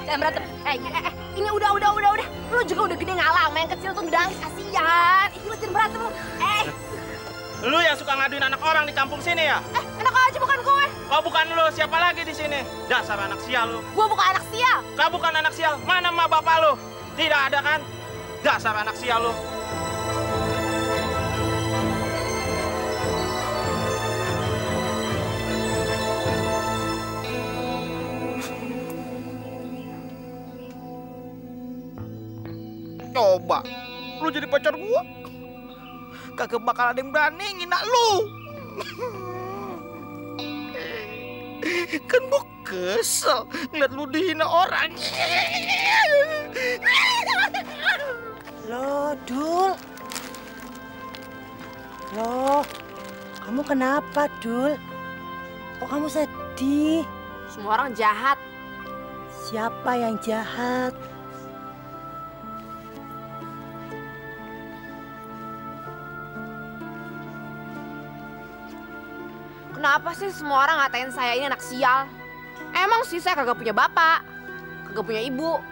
Jangan berantem. Ini udah. Lu juga udah gede ngalah sama yang kecil tuh nangis, kasihan. Lu jangan berantem lu. Lu yang suka ngaduin anak orang di kampung sini ya? Enak aja bukan gue. Oh bukan lu, siapa lagi di sini? Dasar anak sial lu. Gue bukan anak sial. Kau bukan anak sial, mana emak bapak lu? Tidak ada kan? Dasar anak sial lu. Coba, lu jadi pacar gua, kagak bakal ada yang berani ngina lu. Kan gua kesel ngeliat lu dihina orang. Loh, Dul. Loh, kamu kenapa, Dul? Kok kamu sedih? Semua orang jahat. Siapa yang jahat? Kenapa sih semua orang ngatain saya ini anak sial? Emang sih saya kagak punya bapak, kagak punya ibu.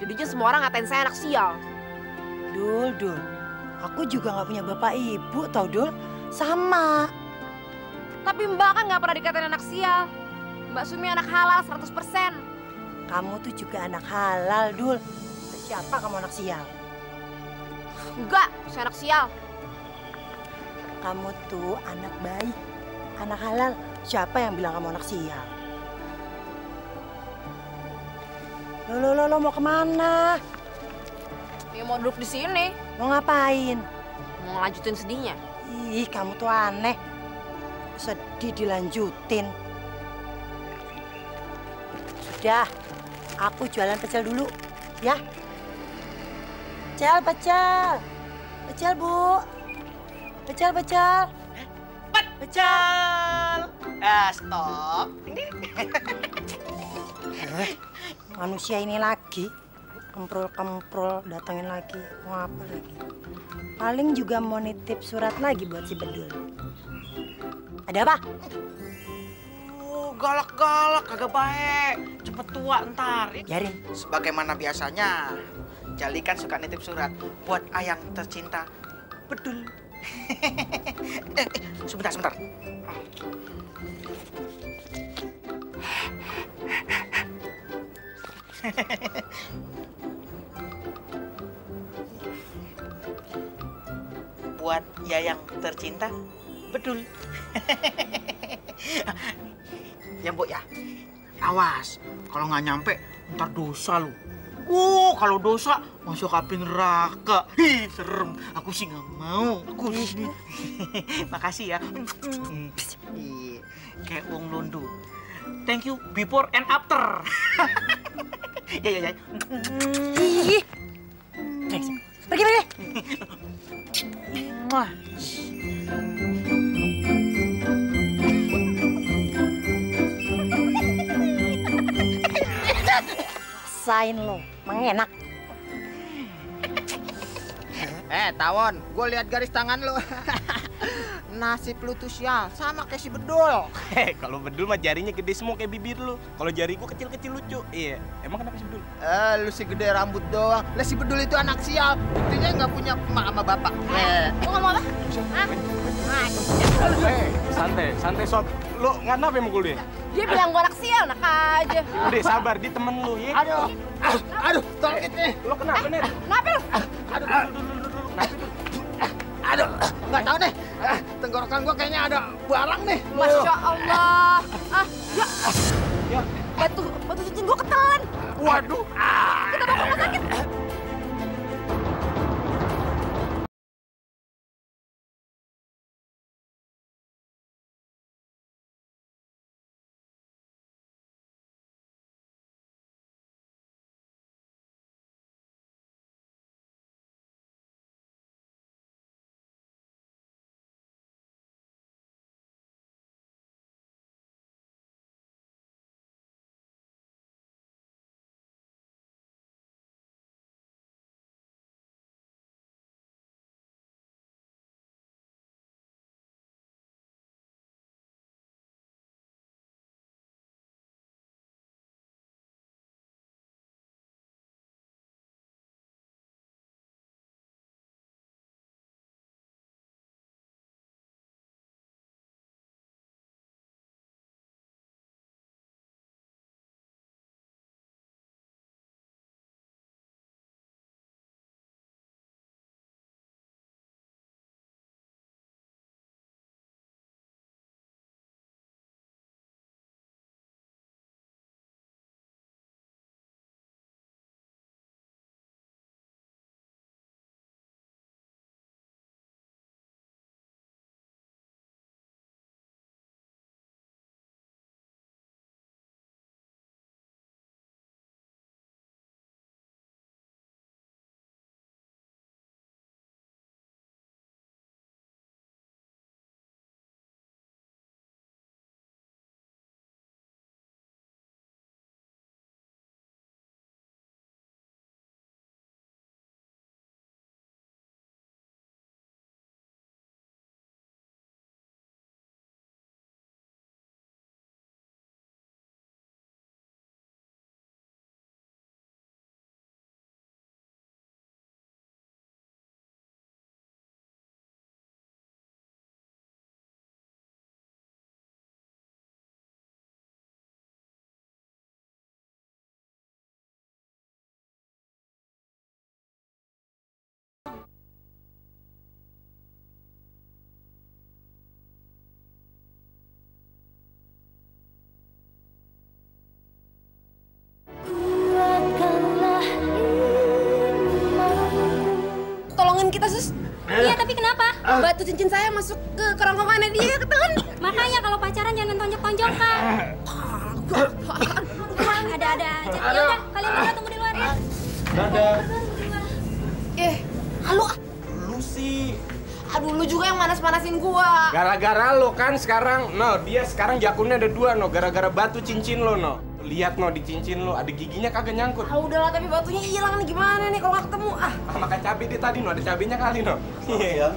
Jadinya semua orang ngatain saya anak sial. Dul. Aku juga nggak punya bapak ibu, tau Dul. Sama. Tapi Mbak kan nggak pernah dikatain anak sial. Mbak Sumi anak halal 100%. Kamu tuh juga anak halal, Dul. Siapa kamu anak sial? Enggak, saya anak sial. Kamu tuh anak baik, anak halal. Siapa yang bilang kamu anak sial? Lo mau kemana? Ya mau duduk di sini, Mau ngapain? mau ngelanjutin sedihnya. Ih, kamu tuh aneh. Sedih dilanjutin. Sudah, aku jualan pecel dulu, ya. Pecel. Pecel, Bu. Pecel. Pecel. Stop. Manusia ini lagi. Kemprul datangin lagi. Mau apa lagi? Paling juga mau nitip surat lagi buat si Bedul. Ada apa? Galak-galak, kagak baik. Cepet tua ntar. Biarin. Sebagaimana biasanya, Jali kan suka nitip surat buat ayang tercinta, Bedul. Sebentar. Buat Yayang tercinta, Bedul. Ya, Bu ya. Awas, kalau nggak nyampe, ntar dosa lu. Kalau dosa masuk api neraka. Serem. Aku sih nggak mau. Makasih ya. Kayak Wong Londo. Thank you before and after. Ya. Ih. Pergi. Mwah. Rasain lo, mengenak. Tawon, gue lihat garis tangan lo. Nasib lu tuh sial, sama kayak si Bedul. Kalau Bedul mah jarinya gede semua kayak bibir lu. Kalau jari gua kecil-kecil lucu. Iya. Emang kenapa sih Bedul? Lu si gede rambut doang. Lah si Bedul itu anak sial. Buktinya nggak punya emak sama bapak. Lu ngomong apa? Santai sob. Lu kenapa mukul dia? Dia bilang gua anak sial, nak aja. Udah sabar, di temen lu ya. Aduh, tolongin nih. Lu kenapa nih? Kenapa lu? Aduh, nggak tahu nih. Tenggorokan gua kayaknya ada barang nih. Masya Allah. Ya. Batu cincin gua ketelan. Waduh. Kita bawa ke rumah sakit. batu cincin saya masuk ke kerongkongannya dia, ketahuan. Makanya kalau pacaran jangan tonjok-tonjokan. Ada-ada aja. Ya udah, kalian berdua tunggu di luar ya. Dadah. Halo. Lu sih. Aduh, lu juga yang manas-manasin gua. Gara-gara lo kan sekarang, dia sekarang jakunnya ada 2, gara-gara batu cincin lo, Lihat, di cincin lo, ada giginya kagak nyangkut. Ah udahlah, tapi batunya hilang nih, gimana nih kalau nggak ketemu? Makan cabai dia tadi, ada cabenya kali, Iya.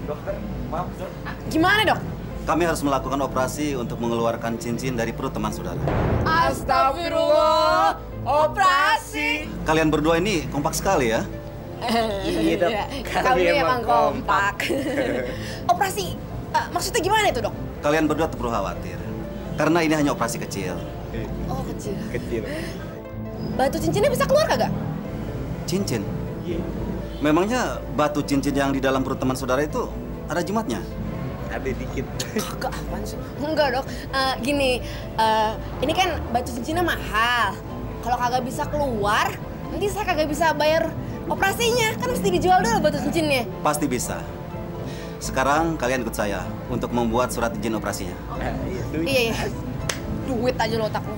Dokter, maaf, Dok. Gimana, Dok? Kami harus melakukan operasi untuk mengeluarkan cincin dari perut teman saudara. Astagfirullah, operasi. Kalian berdua ini kompak sekali ya. Iya, Dok. Kami emang kompak. Operasi, maksudnya gimana itu, Dok? Kalian berdua tak perlu khawatir. Karena ini hanya operasi kecil. Oh, kecil. Kecil. Batu cincinnya bisa keluar kagak? Cincin? Iya. Memangnya batu cincin yang di dalam perut teman saudara itu ada jimatnya? Ada dikit. Kagak, apaan sih? Enggak, Dok. Gini, ini kan batu cincinnya mahal. Kalau kagak bisa keluar, nanti saya kagak bisa bayar operasinya. Kan mesti dijual dulu batu cincinnya. Pasti bisa. Sekarang kalian ikut saya untuk membuat surat izin operasinya. Iya. Duit aja lo otak lo.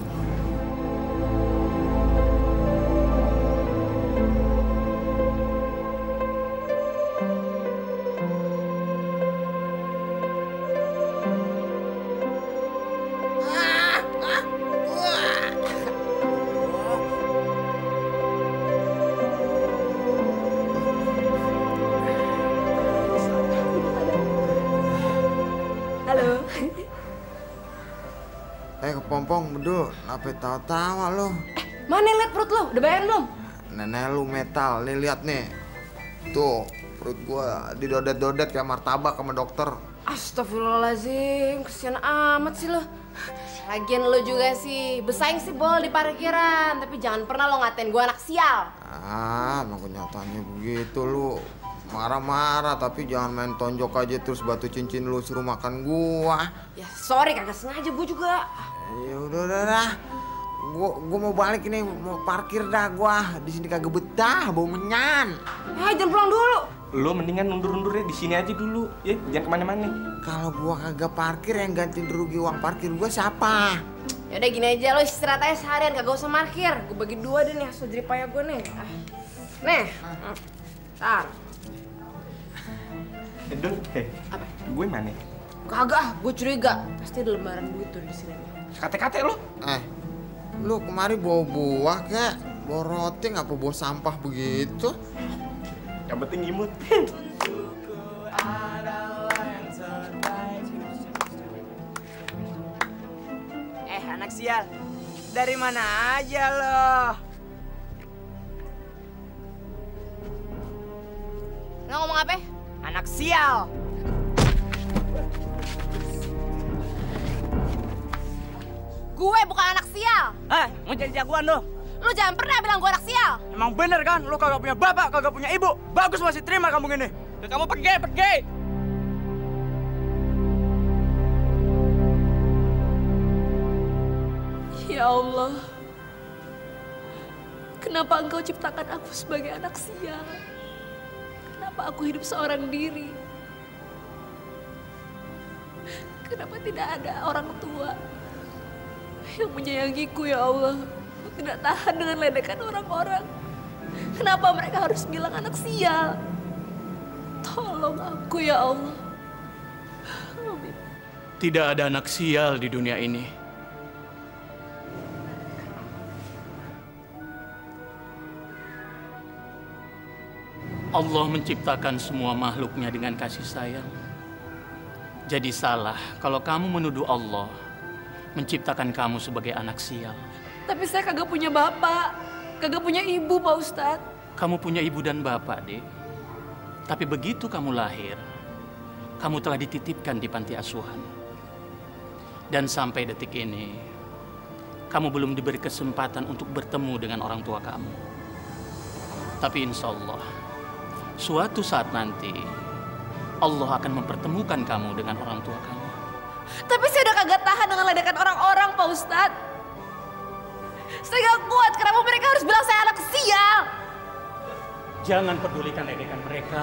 Halo. Kepompong, bedul, kenapa tawa-tawa lo? Mana liat perut lo? Udah bayar belum? Nenek lu metal, nih lihat nih. Tuh, perut gua didodet-dodet kayak martabak sama dokter. Astagfirullahaladzim, kesian amat sih lo. Lagian lo juga sih, bersaing sih bol di parkiran. Tapi jangan pernah lo ngatain gue anak sial. Emang kenyataannya begitu lu. Marah-marah, tapi jangan main tonjok aja terus batu cincin lu suruh makan gua. Ya sorry, kagak sengaja gue juga. Ya udah. Gua mau balik ini, mau parkir dah gua. Di sini kagak betah, bau menyan. Jangan pulang dulu. Lo mendingan undur-undurnya di sini aja dulu, ya, jangan kemana-mana. Kalau gua kagak parkir, yang gantiin rugi uang parkir gua siapa? Yaudah gini aja, lo istirahat aja seharian, kagak usah parkir. Gue bagi 2 deh nih, hasil jeripaya gue nih. Nih, tar. Dul, Apa? gue mana? Kagak, gue curiga. Pasti ada lembaran duit tuh di sini. Kate-kate lo? Lu kemari bawa buah kek? Bawa roti apa bawa sampah begitu? Yang penting imut. Anak sial. Dari mana aja lo? Nggak ngomong apa? Anak sial. Gue bukan anak sial. Mau jadi jagoan lo? Lu jangan pernah bilang gue anak sial. Emang bener kan? Lo kagak punya bapak, kagak punya ibu. Bagus masih terima kamu gini. Kamu pergi. Ya Allah, kenapa Engkau ciptakan aku sebagai anak sial? Kenapa aku hidup seorang diri? Kenapa tidak ada orang tua yang menyayangiku, ya Allah? Aku tidak tahan dengan ledekan orang-orang. Kenapa mereka harus bilang anak sial? Tolong aku, ya Allah. Amin. Tidak ada anak sial di dunia ini. Allah menciptakan semua makhluknya dengan kasih sayang. Jadi salah kalau kamu menuduh Allah menciptakan kamu sebagai anak sial. Tapi saya kagak punya bapak, kagak punya ibu, Pak Ustadz. Kamu punya ibu dan bapak, Dek. Tapi begitu kamu lahir, kamu telah dititipkan di panti asuhan. Dan sampai detik ini, kamu belum diberi kesempatan untuk bertemu dengan orang tua kamu. Tapi insya Allah, suatu saat nanti, Allah akan mempertemukan kamu dengan orang tua kamu. Tapi saya udah kagak tahan dengan ledekan orang-orang, Pak Ustadz. Saya gak kuat, kenapa mereka harus bilang saya anak sial? Jangan pedulikan ledekan mereka.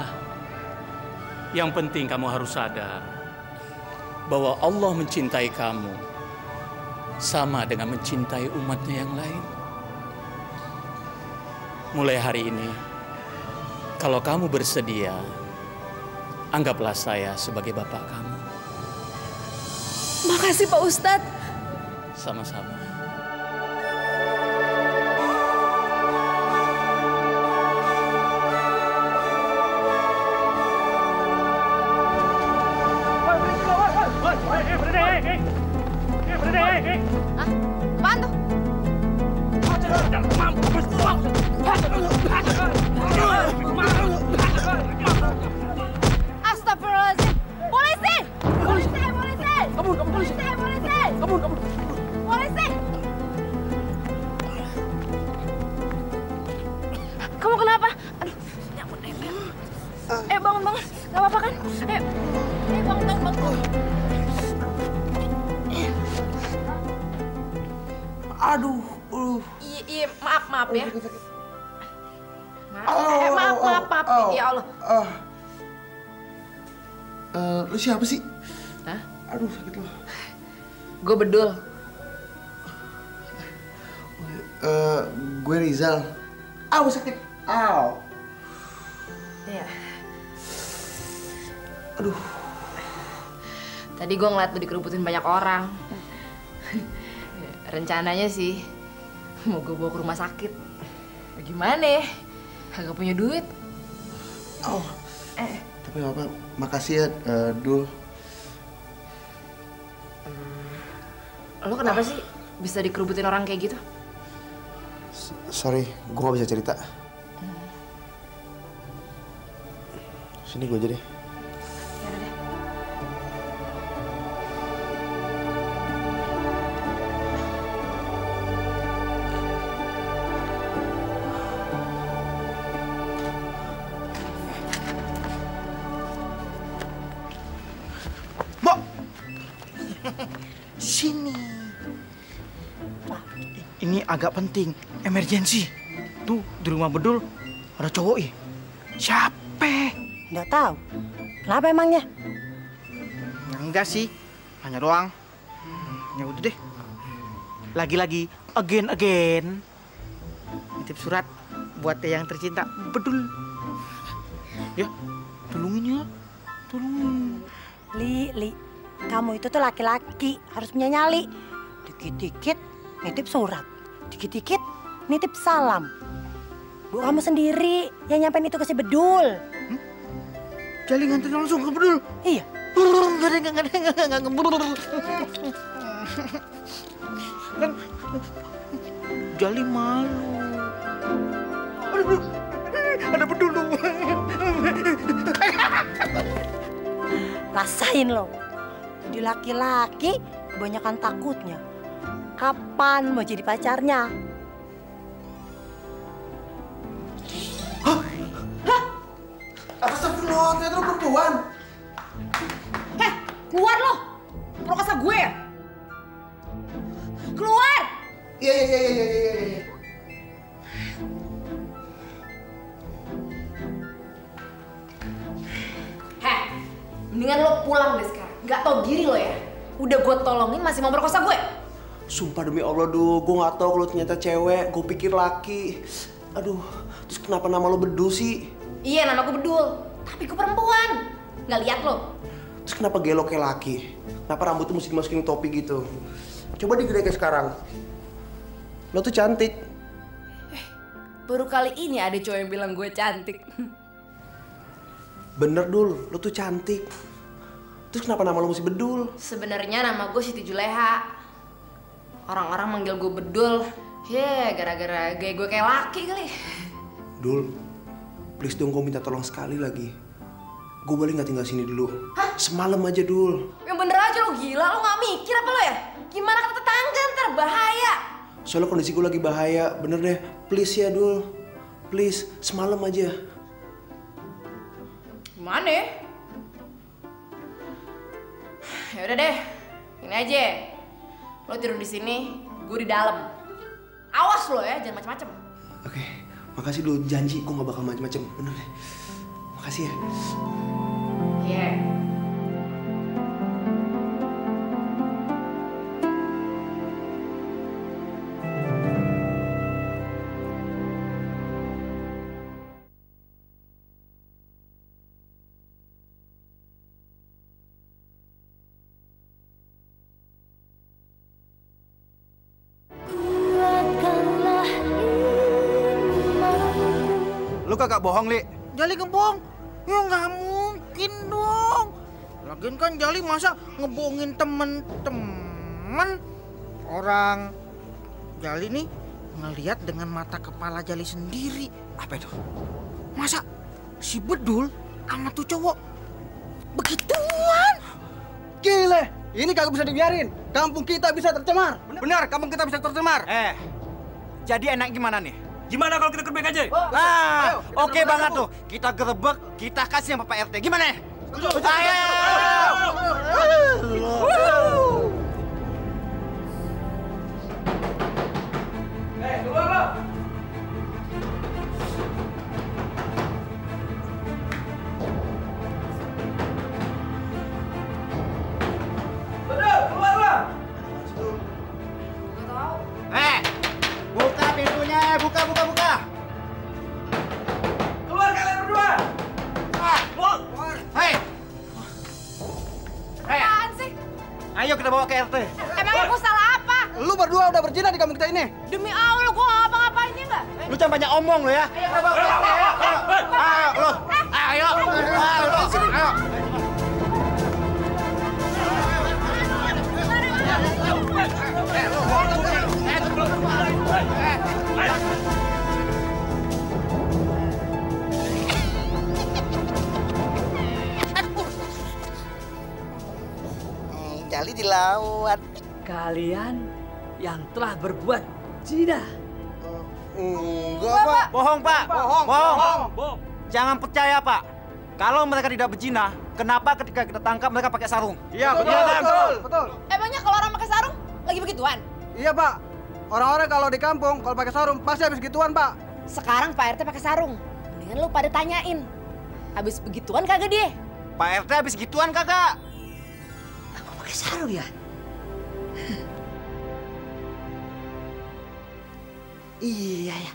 Yang penting kamu harus sadar bahwa Allah mencintai kamu sama dengan mencintai umatnya yang lain. Mulai hari ini, kalau kamu bersedia, anggaplah saya sebagai bapak kamu. Makasih Pak Ustadz. Sama-sama. Hah? Apaan tuh? Astagfirullahaladzim! Polisi! Polisi! Polisi! Polisi! Polisi! Polisi! Kamu kenapa? Aduh, ya ampun, bangun, bangun. Gak apa-apa kan? Bangun, bangun. Aduh, Iya, maaf ya. Maaf. Ya Allah. Lu siapa sih? Hah? Aduh, sakit loh. Gue Bedul. Gue Rizal. Aw, sakit. Aw. Iya. Aduh. Tadi gue ngeliat lu dikerubutin banyak orang. Rencananya sih mau gue bawa ke rumah sakit. Gimana ya? Kagak punya duit. Oh. Tapi nggak apa. Makasih ya, Dul. Lo kenapa sih bisa dikerubutin orang kayak gitu? Sorry, gue nggak bisa cerita. Sini gue aja deh. Sini. Ini agak penting, emergency. Tuh, di rumah Bedul ada cowok ya. Siapa? Nggak tahu. Kenapa emangnya? Ya, enggak sih, hanya doang. Ya udah deh. Lagi-lagi, again. Nitip surat buat yang tercinta Bedul. Ya, tolongin ya. Tolongin. Li, kamu itu tuh laki-laki, harus punya nyali. Dikit-dikit nitip surat, dikit-dikit nitip salam. Bu, kamu sendiri yang nyampein itu ke si Bedul. Jali nganterin langsung ke Bedul? Iya. Enggak. Kan Jali malu. Aduh, ada Bedul tuh. Rasain loh. Jadi laki-laki kebanyakan takutnya. Kapan mau jadi pacarnya? Astagfirullah, ternyata lu perempuan. Keluar lo! Perkosa gue ya? Keluar! Iya. Mendingan lo pulang deh sekarang. Nggak tau diri lo ya? Udah gue tolongin masih mau perkosa gue? Sumpah demi Allah, gue nggak tahu kalau ternyata cewek, gue pikir laki. Aduh, terus kenapa nama lo Bedul sih? Iya, nama gue Bedul. Tapi gue perempuan. Nggak lihat lo? Terus kenapa gelo kayak laki? Kenapa rambutnya mesti dimasukin topi gitu? Coba digede kayak sekarang. Lo tuh cantik. Baru kali ini ada cowok yang bilang gue cantik. Bener, Dul. Lo tuh cantik. Terus kenapa nama lo mesti Bedul? Sebenarnya nama gue Siti Juleha. Orang-orang manggil gue Bedul. Gara-gara gaya gue kayak laki kali. Dul, please dong, gue minta tolong sekali lagi. Gue boleh nggak tinggal sini dulu? Hah? Semalam aja, Dul. Yang bener aja lo, gila. Lo nggak mikir apa lo ya? Gimana kata tetangga ntar bahaya. Soalnya kondisi gue lagi bahaya. Bener deh, please ya, Dul. Please, semalam aja. Gimana ya? Ya udah deh, ini aja. Lo tidur di sini, gue di dalam. Awas lo ya, jangan macem-macem. Oke, makasih Dul. Janji gue gak bakal macem-macem. Bener deh. Makasih ya. Iya. Lu kagak bohong, Li? Jali ngebohong? Ya nggak mungkin dong. Lagian kan Jali masa ngebohongin temen-temen. Orang Jali nih ngelihat dengan mata kepala Jali sendiri. Apa itu? Masa si Bedul sama tuh cowok begituan? Gile, ini kagak bisa dibiarin. Kampung kita bisa tercemar. Benar, kampung kita bisa tercemar. Jadi enak gimana nih? Gimana kalau kita gerbek aja? Nah, oke banget tuh. Kita gerebek, kita kasih sama Pak RT. Gimana? Ayo! Keluar lo. Betul, keluar lo. Buka pintunya, buka. Keluar kalian berdua. Apaan sih? Ayo kita bawa ke RT. Emang aku salah apa? Lu berdua udah berzina di kampung kita ini. Demi Allah, gua nggak ngapa-ngapain ya nggak? Lu jangan banyak omong lo ya. Ayo, lo. Ayo. Jali dilawan. Kalian yang telah berbuat zina. Enggak, Pak. Bohong, Pak. Bohong. Jangan percaya, Pak. Kalau mereka tidak berzina, kenapa ketika kita tangkap mereka pakai sarung? Iya, betul. Emangnya kalau orang pakai sarung lagi begituan? Iya, Pak. Orang-orang kalau di kampung kalau pakai sarung pasti habis gituan, Pak. Sekarang Pak RT pakai sarung. Mendingan lu pada tanyain. Habis begituan kagak dia? Pak RT habis gituan kagak? Aku pakai sarung ya? Iya ya.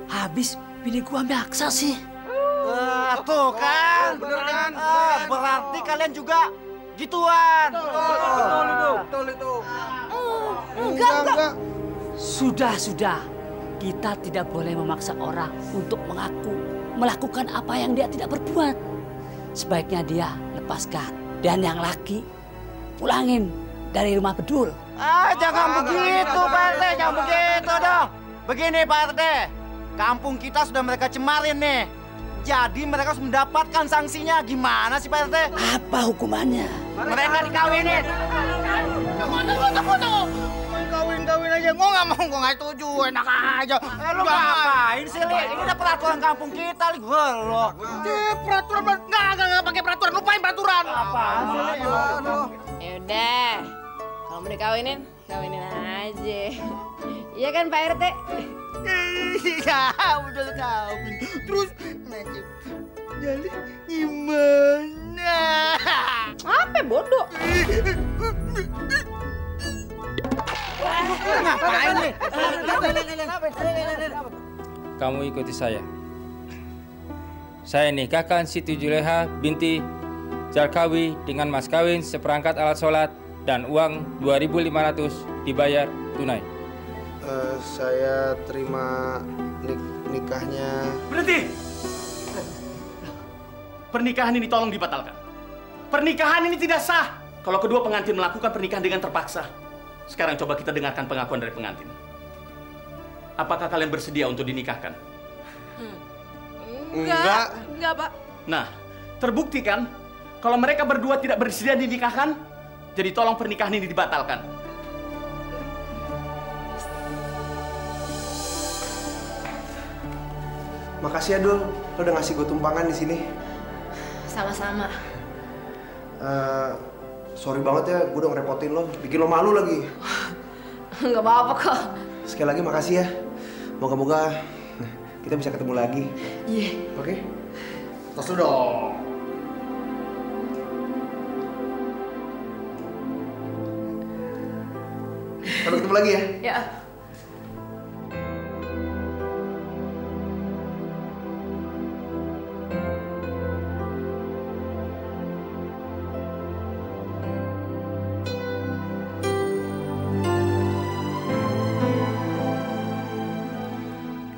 Habis bini gua maksa sih. Tuh kan. Bener kan? Berarti kalian juga gituan. Betul itu. Enggak. Sudah. Kita tidak boleh memaksa orang untuk melakukan apa yang dia tidak berbuat. Sebaiknya dia lepaskan. Dan yang laki, pulangin dari rumah Bedul. Jangan begitu, Pak RT. Jangan begitu dong. Begini, Pak RT. Kampung kita sudah mereka cemarin nih. Jadi mereka harus mendapatkan sanksinya. Gimana sih, Pak RT? Apa hukumannya? Mereka dikawinin. Tunggu. Kawin aja. Gua nggak mau, gua nggak setuju. Enak aja. Lu ngapain sih, Li? Ini udah peraturan kampung kita, Li. Lo. Peraturan nggak pakai peraturan. Lupain peraturan. Apaan sih, Li? Ya udah. Kalau mau dikawinin aja. Iya kan Pak RT? Iya, udah kawin. Terus nanti Jali gimana? Apa bodoh? Ngapain nih? Kamu ikuti saya. Saya nikahkan Siti Juleha binti Jarkawi dengan mas kawin seperangkat alat sholat dan uang 2.500 dibayar tunai. Saya terima nikahnya. Berhenti! Pernikahan ini tolong dibatalkan. Pernikahan ini tidak sah kalau kedua pengantin melakukan pernikahan dengan terpaksa. Sekarang coba kita dengarkan pengakuan dari pengantin. Apakah kalian bersedia untuk dinikahkan? Enggak, Pak. Nah, terbukti kan kalau mereka berdua tidak bersedia dinikahkan, jadi tolong pernikahan ini dibatalkan. Makasih ya, Dul. Lo udah ngasih gue tumpangan di sini. Sama-sama. Sorry banget ya, gue udah ngerepotin lo. Bikin lo malu lagi. Nggak apa-apa kok. Sekali lagi makasih ya. Moga-moga kita bisa ketemu lagi. Iya. Oke? Tos lo dong. Sampai ketemu lagi ya. Ya.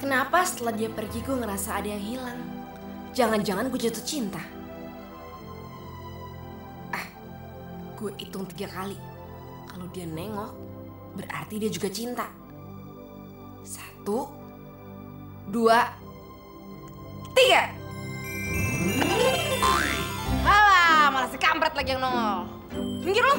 Kenapa setelah dia pergi gue ngerasa ada yang hilang? Jangan-jangan gue jatuh cinta. Gue hitung 3 kali. Kalau dia nengok, berarti dia juga cinta. 1, 2, 3. Alah, malah si kampret lagi yang nongol. Minggir lo.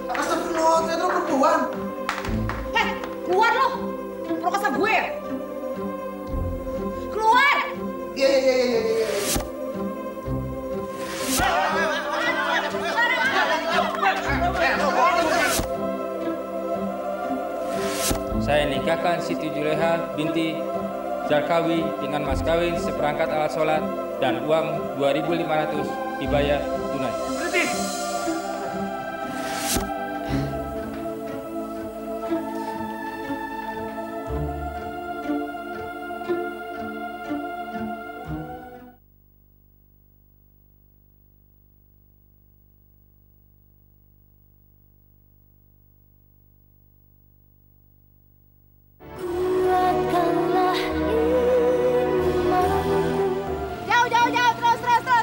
Astagfirullah, ternyata lo perempuan. Heh, keluar lo. Prokasa gue. Keluar. Iya. Saya nikahkan Siti Juleha binti Zarkawi dengan mas kawin seperangkat alat sholat dan uang 2.500 dibayar tunai. Berhenti!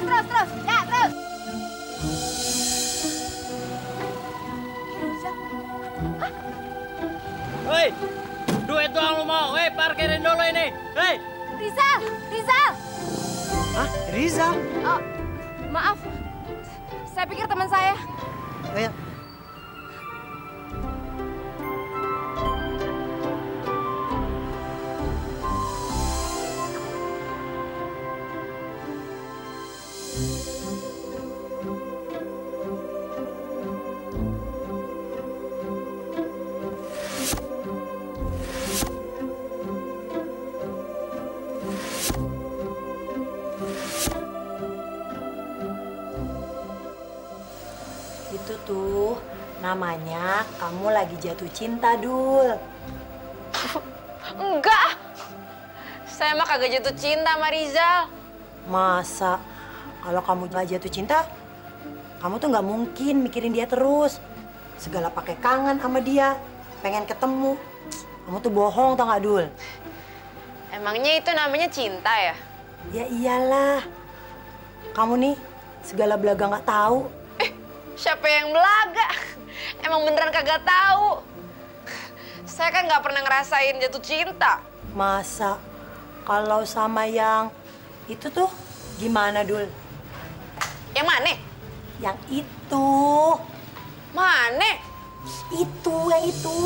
Jauh, terus. Ya, terus. Woi, duit doang lu mau. Woi, parkirin dulu ini. Hei. Rizal. Hah? Rizal? Oh, maaf. Saya pikir teman saya. Ayo. Itu tuh namanya kamu lagi jatuh cinta, Dul. Enggak. Saya mah kagak jatuh cinta sama Rizal. Masa kalau kamu gak jatuh cinta, kamu tuh nggak mungkin mikirin dia terus. Segala pakai kangen sama dia, pengen ketemu. Kamu tuh bohong tau gak, Dul? Emangnya itu namanya cinta ya? Ya iyalah. Kamu nih segala belaga nggak tahu. Siapa yang belaga? Emang beneran kagak tahu. Saya kan nggak pernah ngerasain jatuh cinta. Masa kalau sama yang itu tuh gimana, Dul? Yang mana? Yang itu. Mana? Itu, yang itu.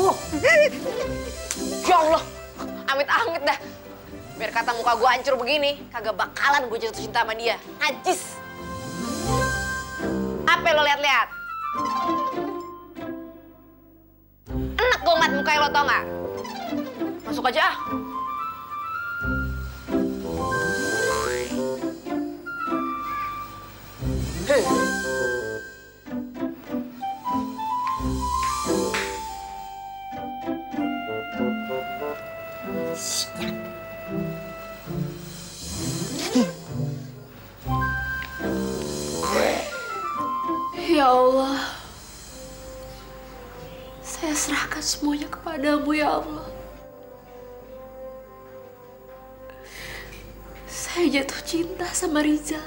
Ya Allah, amit-amit dah. Biar kata muka gue hancur begini, kagak bakalan gue jatuh cinta sama dia. Najis. Apa lo lihat-lihat? Enak gue ngeliat mukanya lo, tau nggak? Masuk aja ah. Hei. Ya Allah, saya serahkan semuanya kepadamu ya Allah. Saya jatuh cinta sama Rizal.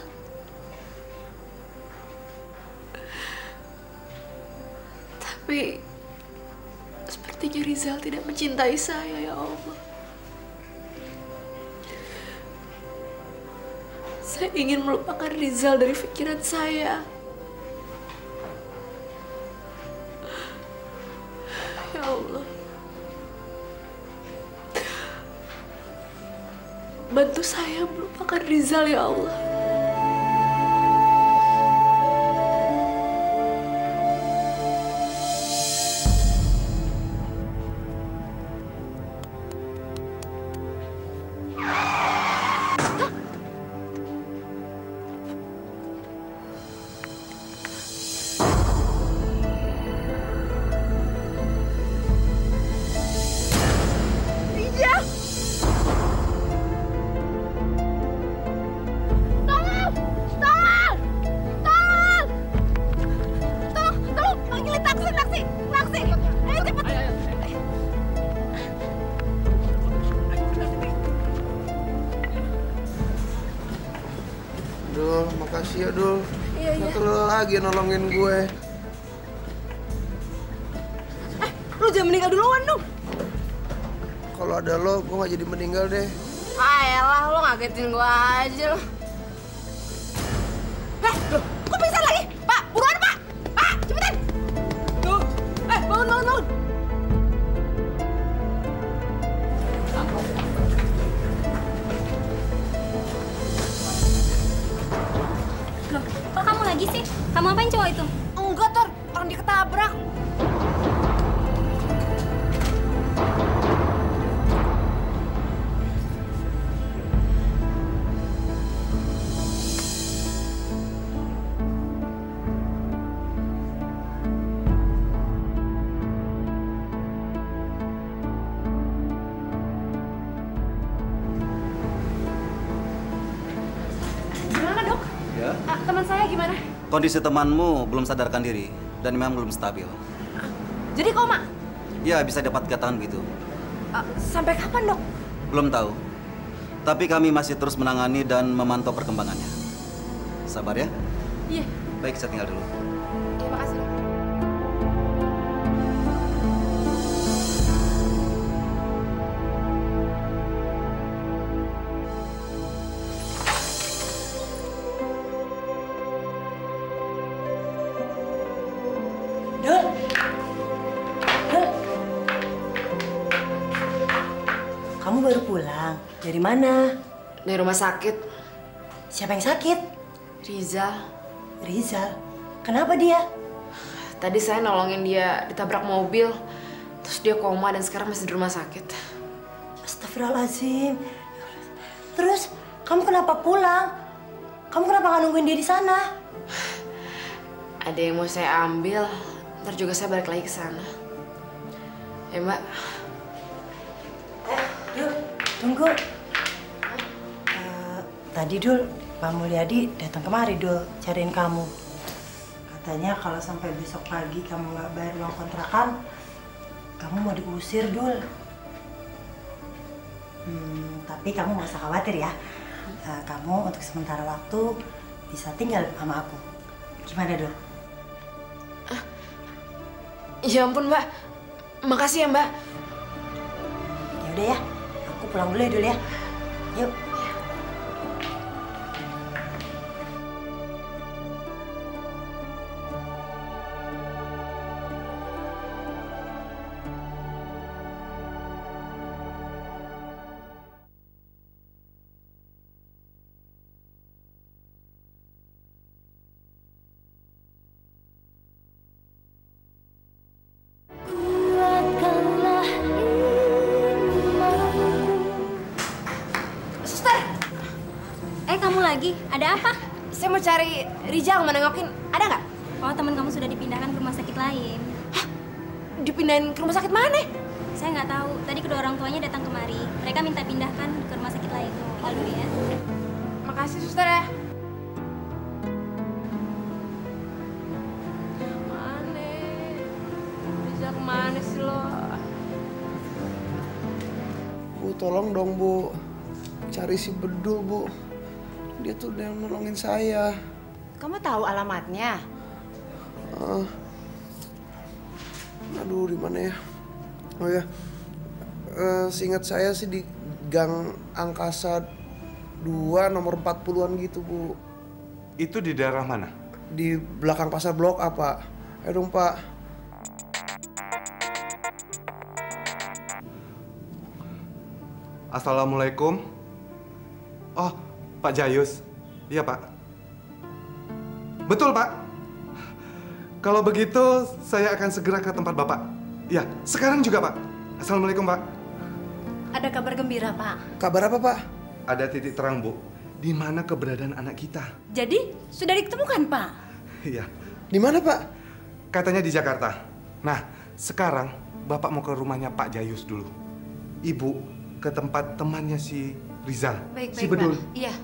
Tapi sepertinya Rizal tidak mencintai saya ya Allah. Saya ingin melupakan Rizal dari pikiran saya. Ya Allah, bantu saya melupakan Rizal ya Allah. Dul, makasih ya Dul. Iya. Satu lo lagi nolongin gue. Lu jangan meninggal duluan dong. Kalau ada lo, gue gak jadi meninggal deh. Ah elah, lo ngagetin gua aja lo. Loh, kok pingsan lagi? Pak, buruan Pak! Pak, cepetan! Tuh, bangun! Loh, kok kamu lagi sih? Kamu apain cowok itu? Enggak, Tor. Orang dia ketabrak. Teman saya gimana? Kondisi temanmu belum sadarkan diri dan memang belum stabil. Jadi koma? Ya, bisa dapat katakan begitu. Sampai kapan, Dok? Belum tahu. Tapi kami masih terus menangani dan memantau perkembangannya. Sabar ya? Iya. Baik, saya tinggal dulu. Terima kasih, Dok. Kamu baru pulang? Dari mana? Dari rumah sakit. Siapa yang sakit? Rizal. Rizal? Kenapa dia? Tadi saya nolongin dia ditabrak mobil. Terus dia koma dan sekarang masih di rumah sakit. Astagfirullahaladzim. Terus, kamu kenapa pulang? Kamu kenapa nggak nungguin dia di sana? Ada yang mau saya ambil. Ntar juga saya balik lagi ke sana. Ya, Mbak. Dul, tunggu. Tadi Dul, Pak Mulyadi datang kemari Dul, cariin kamu. Katanya kalau sampai besok pagi kamu nggak bayar uang kontrakan, kamu mau diusir Dul. Tapi kamu nggak usah khawatir ya. Kamu untuk sementara waktu bisa tinggal sama aku. Gimana Dul? Ya ampun Mbak, makasih ya Mbak. Ya udah ya. Aku pulang dulu ya Dul ya. Yuk. Lagi, ada apa? Saya mau cari Rizal, mau nengokin. Ada nggak? Oh, teman kamu sudah dipindahkan ke rumah sakit lain. Hah? Dipindahin ke rumah sakit mana? Saya nggak tahu. Tadi kedua orang tuanya datang kemari. Mereka minta pindahkan ke rumah sakit lain. Lalu ya. Makasih, suster ya. Mana? Rizal kemana sih lo? Bu, tolong dong Bu. Cari si Bedul Bu. Dia tuh udah nolongin saya. Kamu tahu alamatnya? Aduh, di mana ya? Oh ya, seingat saya sih di Gang Angkasa 2 nomor 40-an gitu Bu. Itu di daerah mana? Di belakang pasar Blok A Pak. Ayo dong Pak. Assalamualaikum. Oh, Pak Jayus. Iya, Pak. Betul, Pak. Kalau begitu, saya akan segera ke tempat Bapak. Ya, sekarang juga, Pak. Assalamualaikum, Pak. Ada kabar gembira, Pak. Kabar apa, Pak? Ada titik terang, Bu. Di mana keberadaan anak kita. Jadi, sudah ditemukan, Pak? Iya. Di mana, Pak? Katanya di Jakarta. Nah, sekarang Bapak mau ke rumahnya Pak Jayus dulu. Ibu ke tempat temannya si Rizal. Baik, si Bedul. Pak. Iya.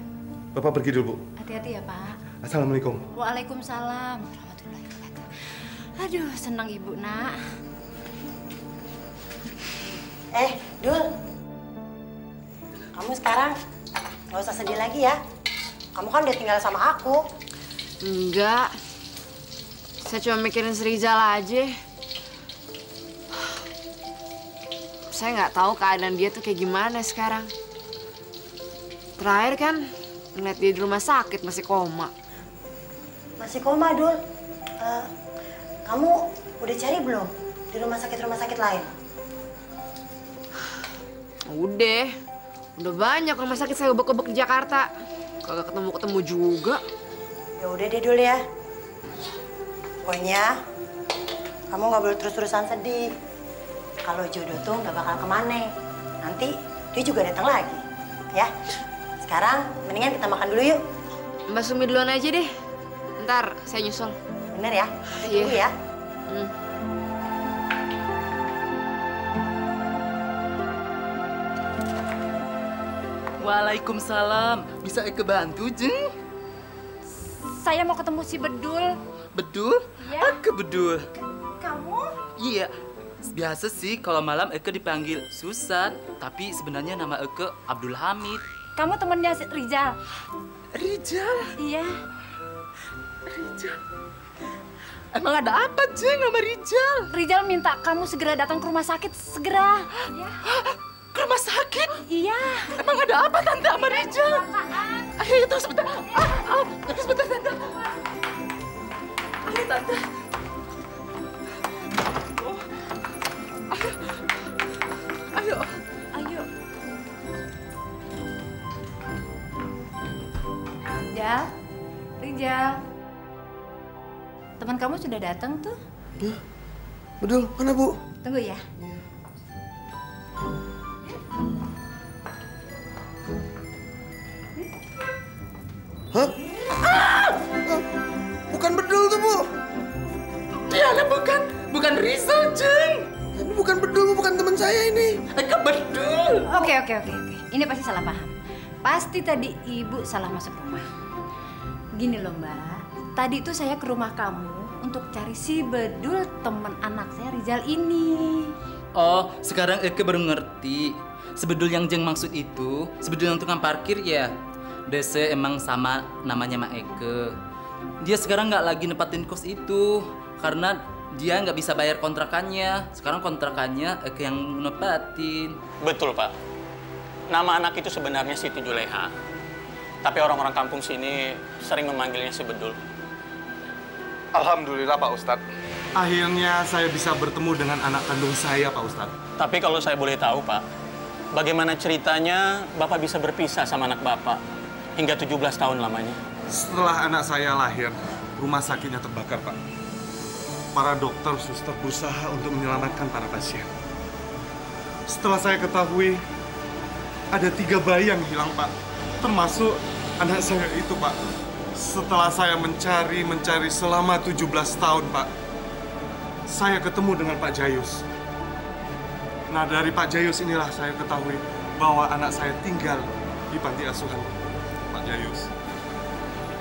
Bapak pergi dulu, Bu. Hati-hati ya, Pak. Assalamualaikum. Waalaikumsalam warahmatullahi wabarakatuh. Aduh, senang Ibu, Nak. Dul. Kamu sekarang nggak usah sedih lagi ya. Kamu kan udah tinggal sama aku. Enggak. Saya cuma mikirin si Rizal aja. Saya nggak tahu keadaan dia tuh kayak gimana sekarang. Terakhir kan ngeliat dia di rumah sakit masih koma. Masih koma, Dul. Kamu udah cari belum di rumah sakit lain? Udah banyak rumah sakit saya ubek-ubek di Jakarta. Kagak ketemu juga. Ya udah deh, Dul ya. Pokoknya kamu nggak boleh terus-terusan sedih. Kalau jodoh tuh nggak bakal kemana. Nanti dia juga datang lagi, ya. Sekarang mendingan kita makan dulu yuk. Mbak Sumi duluan aja deh. Ntar saya nyusul. Bener ya? Tunggu ya. Waalaikumsalam. Bisa Eke bantu, Jeng? Saya mau ketemu si Bedul. Bedul? Iya. Eke Bedul. Kamu? Iya. Biasa sih kalau malam Eke dipanggil Susan, tapi sebenarnya nama Eke Abdul Hamid. Kamu temennya si Rizal? Rizal? Iya. Rizal? Emang ada apa, Jeng, sama Rizal? Rizal minta kamu segera datang ke rumah sakit, segera. Ya. Ke rumah sakit? Iya. Emang ada apa, Tante, sama Rizal? Ayo, terus sebentar. Terus sebentar, Tante. Ayo, Tante. Ayo. Ayo. Rizal. Teman kamu sudah datang tuh. Bedul, mana Bu? Tunggu ya. Hah? Bukan Bedul tuh, Bu. Dialah bukan Rizal, Jeng. Ini bukan Bedul, bukan teman saya ini. Eke Bedul. Oke. Ini pasti salah paham. Pasti tadi ibu salah masuk rumah. Gini loh Mbak, tadi itu saya ke rumah kamu untuk cari si Bedul, teman anak saya Rizal ini. Oh, sekarang Eke baru ngerti. Sebedul yang Jeng maksud itu, sebedul yang tukang parkir ya. Dese emang sama namanya Mak Eke. Dia sekarang nggak lagi nepatin kos itu karena dia nggak bisa bayar kontrakannya. Sekarang kontrakannya Eke yang nepatin. Betul, Pak. Nama anak itu sebenarnya Siti Juleha. Tapi orang-orang kampung sini sering memanggilnya si Bedul. Alhamdulillah, Pak Ustadz. Akhirnya saya bisa bertemu dengan anak kandung saya, Pak Ustadz. Tapi kalau saya boleh tahu, Pak, bagaimana ceritanya Bapak bisa berpisah sama anak Bapak hingga 17 tahun lamanya? Setelah anak saya lahir, rumah sakitnya terbakar, Pak. Para dokter, suster berusaha untuk menyelamatkan para pasien. Setelah saya ketahui, ada 3 bayi yang hilang, Pak. Termasuk anak saya itu, Pak. Setelah saya mencari selama 17 tahun, Pak. Saya ketemu dengan Pak Jayus. Nah, dari Pak Jayus inilah saya ketahui bahwa anak saya tinggal di panti asuhan Pak Jayus.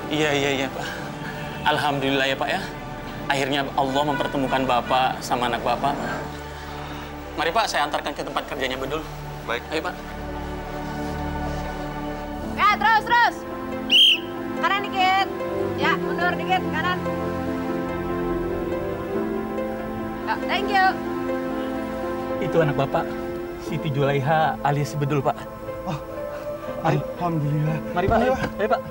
Iya, Pak. Alhamdulillah ya, Pak ya. Akhirnya Allah mempertemukan Bapak sama anak Bapak. Mari, Pak, saya antarkan ke tempat kerjanya Bedul. Baik. Ayo, Pak. Ya, terus. Kanan dikit. Ya, mundur dikit, kanan. Ya, thank you. Itu anak Bapak, Siti Juleha alias Bedul, Pak. Oh, alhamdulillah. Mari, Pak. Ayo, Pak.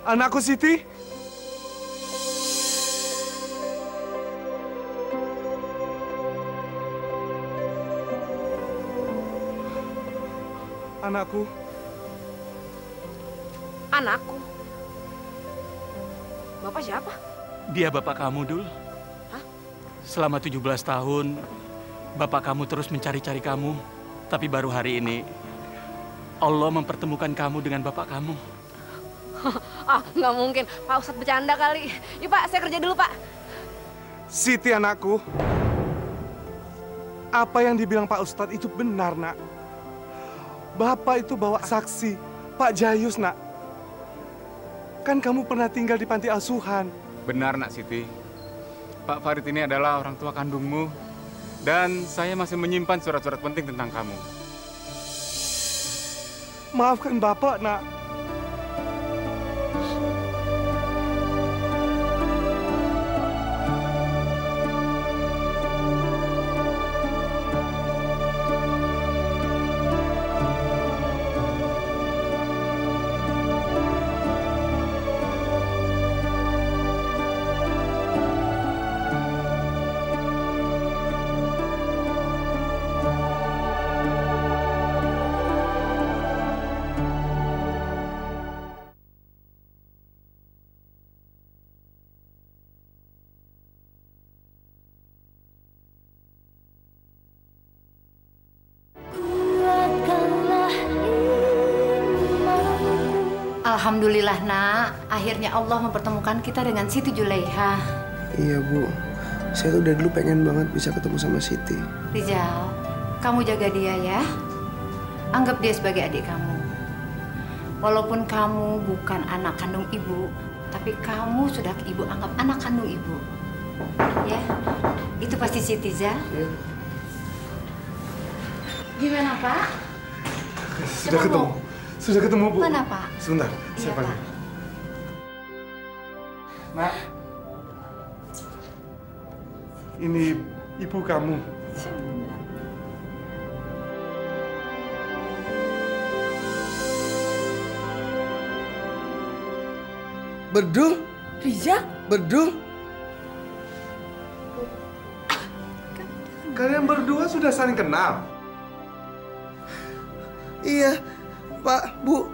Anakku Siti. Anakku. Anakku? Bapak siapa? Dia bapak kamu, Dul. Hah? Selama 17 tahun, bapak kamu terus mencari-cari kamu. Tapi baru hari ini, Allah mempertemukan kamu dengan bapak kamu. Nggak mungkin. Pak Ustadz bercanda kali. Yuk, Pak, saya kerja dulu, Pak. Siti, anakku. Apa yang dibilang Pak Ustadz itu benar, Nak. Bapak itu bawa saksi, Pak Jayus, Nak. Kan kamu pernah tinggal di panti asuhan. Benar, Nak Siti. Pak Farid ini adalah orang tua kandungmu. Dan saya masih menyimpan surat-surat penting tentang kamu. Maafkan Bapak, Nak. Alhamdulillah nak, akhirnya Allah mempertemukan kita dengan Siti Julaiha. Iya Bu, saya tuh dari dulu pengen banget bisa ketemu sama Siti. Rizal, kamu jaga dia ya. Anggap dia sebagai adik kamu. Walaupun kamu bukan anak kandung ibu, tapi kamu sudah ibu anggap anak kandung ibu. Ya, itu pasti Siti, Zal. Ya. Gimana Pak? Sudah ketemu. Sudah ketemu, Bu. Mana, Pak? Sebentar, saya Iya, panggil. Pak. Nak, ini ibu kamu. Bedul? Riza? Bedul? Kalian berdua sudah saling kenal? Iya, Pak, Bu.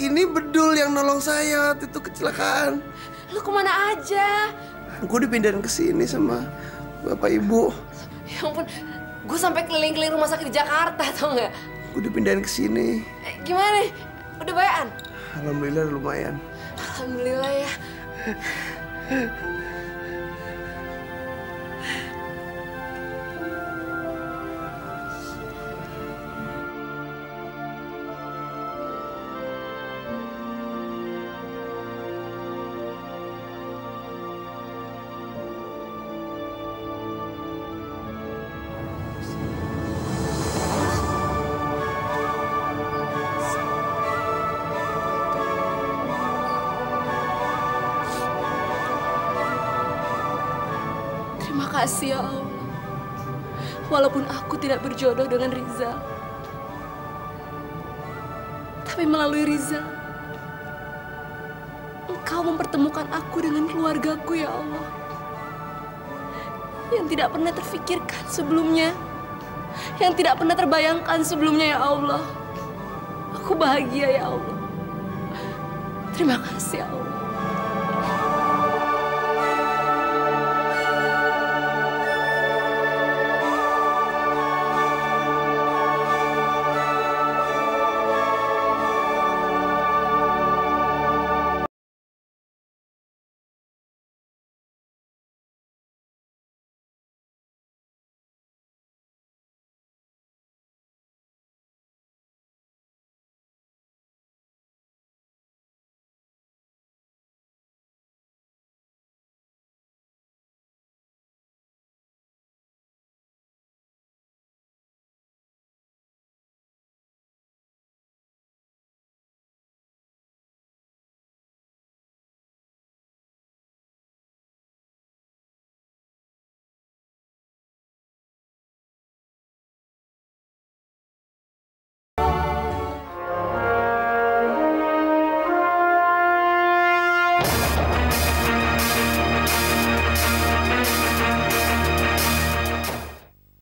Ini Bedul yang nolong saya waktu itu kecelakaan. Lu kemana aja? Gue dipindahin ke sini sama Bapak Ibu. Ya ampun, gue sampai keliling-keliling rumah sakit di Jakarta, tau nggak? Gue dipindahin ke sini. Gimana nih? Udah bayan? Alhamdulillah lumayan. Alhamdulillah ya. Terima kasih ya Allah. Walaupun aku tidak berjodoh dengan Rizal, tapi melalui Rizal, Engkau mempertemukan aku dengan keluargaku ya Allah. Yang tidak pernah terfikirkan sebelumnya, yang tidak pernah terbayangkan sebelumnya ya Allah. Aku bahagia ya Allah. Terima kasih ya Allah.